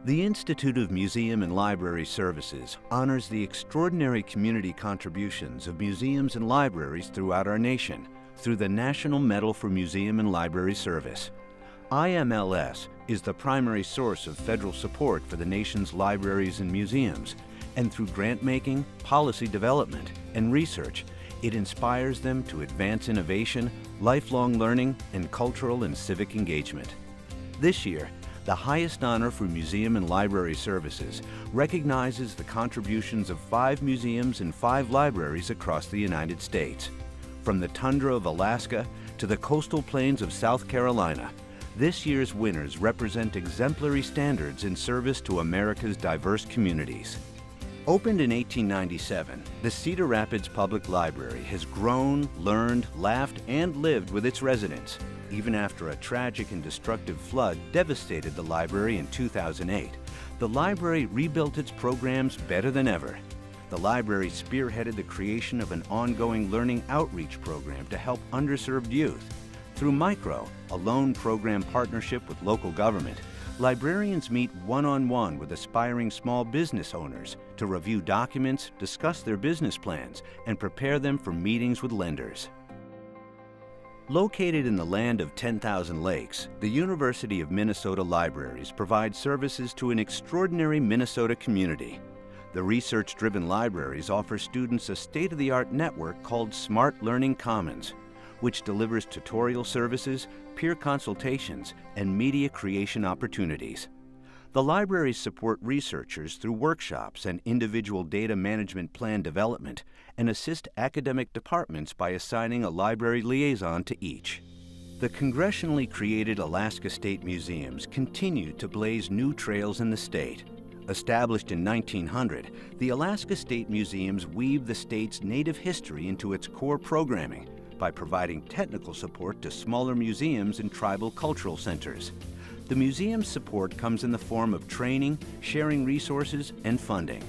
The Institute of Museum and Library Services honors the extraordinary community contributions of museums and libraries throughout our nation through the National Medal for Museum and Library Service. IMLS is the primary source of federal support for the nation's libraries and museums, and through grant-making, policy development, and research, it inspires them to advance innovation, lifelong learning, and cultural and civic engagement. This year, the highest honor for museum and library services recognizes the contributions of 5 museums and 5 libraries across the United States. From the tundra of Alaska to the coastal plains of South Carolina, this year's winners represent exemplary standards in service to America's diverse communities. Opened in 1897, the Cedar Rapids Public Library has grown, learned, laughed, and lived with its residents, even after a tragic and destructive flood devastated the library in 2008. The library rebuilt its programs better than ever. The library spearheaded the creation of an ongoing learning outreach program to help underserved youth. Through Micro, a loan program partnership with local government, librarians meet one-on-one with aspiring small business owners to review documents, discuss their business plans, and prepare them for meetings with lenders. Located in the land of 10,000 lakes, the University of Minnesota Libraries provide services to an extraordinary Minnesota community. The research-driven libraries offer students a state-of-the-art network called Smart Learning Commons, which delivers tutorial services, peer consultations, and media creation opportunities. The libraries support researchers through workshops and individual data management plan development and assist academic departments by assigning a library liaison to each. The congressionally created Alaska State Museums continue to blaze new trails in the state. Established in 1900, the Alaska State Museums weave the state's native history into its core programming by providing technical support to smaller museums and tribal cultural centers. The museum's support comes in the form of training, sharing resources, and funding.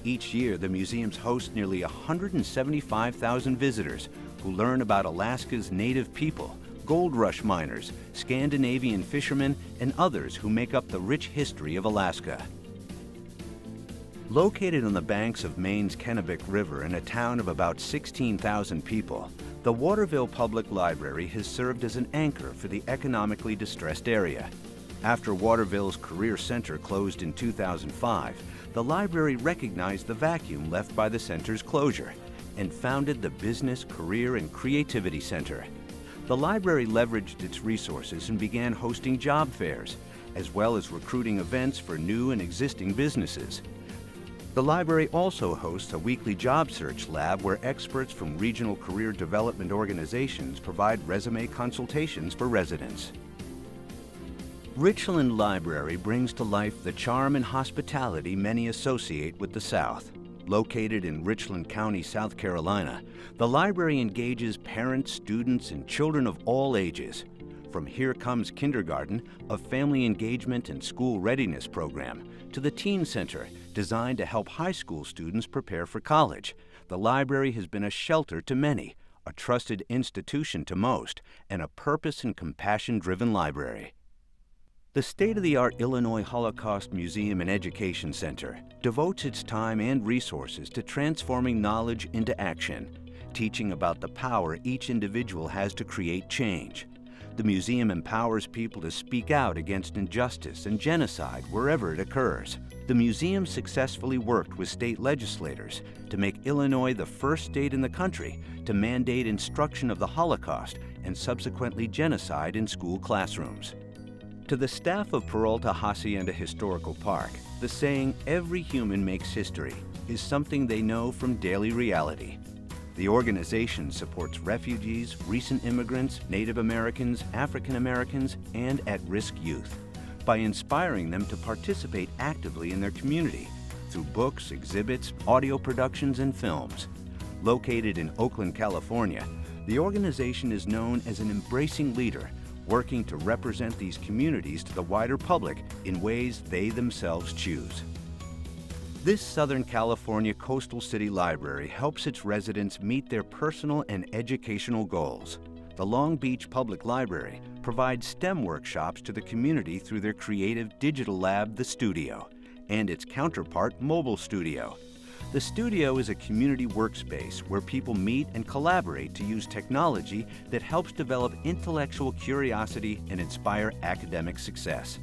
Each year, the museums host nearly 175,000 visitors who learn about Alaska's native people, gold rush miners, Scandinavian fishermen, and others who make up the rich history of Alaska. Located on the banks of Maine's Kennebec River in a town of about 16,000 people, the Waterville Public Library has served as an anchor for the economically distressed area. After Waterville's Career Center closed in 2005, the library recognized the vacuum left by the center's closure and founded the Business, Career, and Creativity Center. The library leveraged its resources and began hosting job fairs, as well as recruiting events for new and existing businesses. The library also hosts a weekly job search lab where experts from regional career development organizations provide resume consultations for residents. Richland Library brings to life the charm and hospitality many associate with the South. Located in Richland County, South Carolina, the library engages parents, students, and children of all ages. From Here Comes Kindergarten, a family engagement and school readiness program, to the Teen Center, designed to help high school students prepare for college, the library has been a shelter to many, a trusted institution to most, and a purpose and compassion-driven library. The state-of-the-art Illinois Holocaust Museum and Education Center devotes its time and resources to transforming knowledge into action, teaching about the power each individual has to create change. The museum empowers people to speak out against injustice and genocide wherever it occurs. The museum successfully worked with state legislators to make Illinois the first state in the country to mandate instruction of the Holocaust and subsequently genocide in school classrooms. To the staff of Peralta Hacienda Historical Park, the saying, "Every human makes history," is something they know from daily reality. The organization supports refugees, recent immigrants, Native Americans, African Americans, and at-risk youth by inspiring them to participate actively in their community through books, exhibits, audio productions, and films. Located in Oakland, California, the organization is known as an embracing leader, working to represent these communities to the wider public in ways they themselves choose. This Southern California coastal city library helps its residents meet their personal and educational goals. the Long Beach Public Library provides STEM workshops to the community through their creative digital lab, The Studio, and its counterpart, Mobile Studio. The Studio is a community workspace where people meet and collaborate to use technology that helps develop intellectual curiosity and inspire academic success.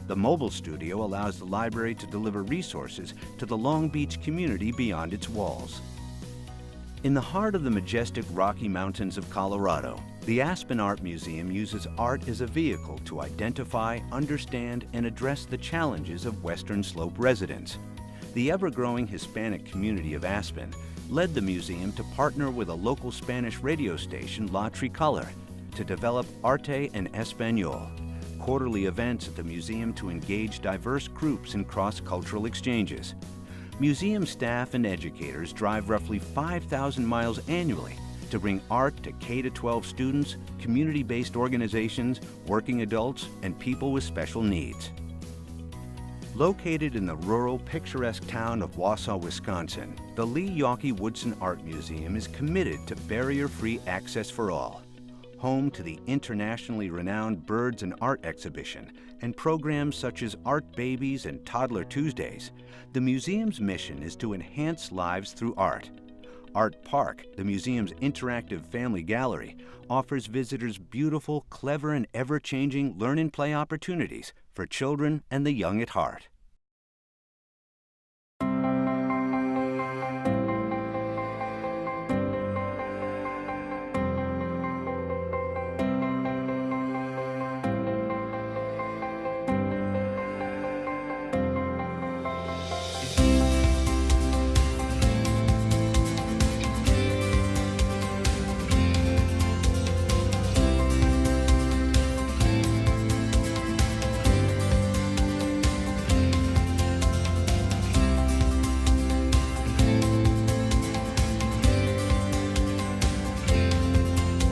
The Mobile Studio allows the library to deliver resources to the Long Beach community beyond its walls. In the heart of the majestic Rocky Mountains of Colorado, the Aspen Art Museum uses art as a vehicle to identify, understand, and address the challenges of Western Slope residents. The ever-growing Hispanic community of Aspen led the museum to partner with a local Spanish radio station, La Tricolor, to develop Arte en Español, quarterly events at the museum to engage diverse groups in cross-cultural exchanges. Museum staff and educators drive roughly 5,000 miles annually to bring art to K-12 students, community-based organizations, working adults, and people with special needs. Located in the rural, picturesque town of Wausau, Wisconsin, the Lee Yawkey Woodson Art Museum is committed to barrier-free access for all. Home to the internationally renowned Birds and Art exhibition and programs such as Art Babies and Toddler Tuesdays, the museum's mission is to enhance lives through art. Art Park, the museum's interactive family gallery, offers visitors beautiful, clever, and ever-changing learn and play opportunities for children and the young at heart.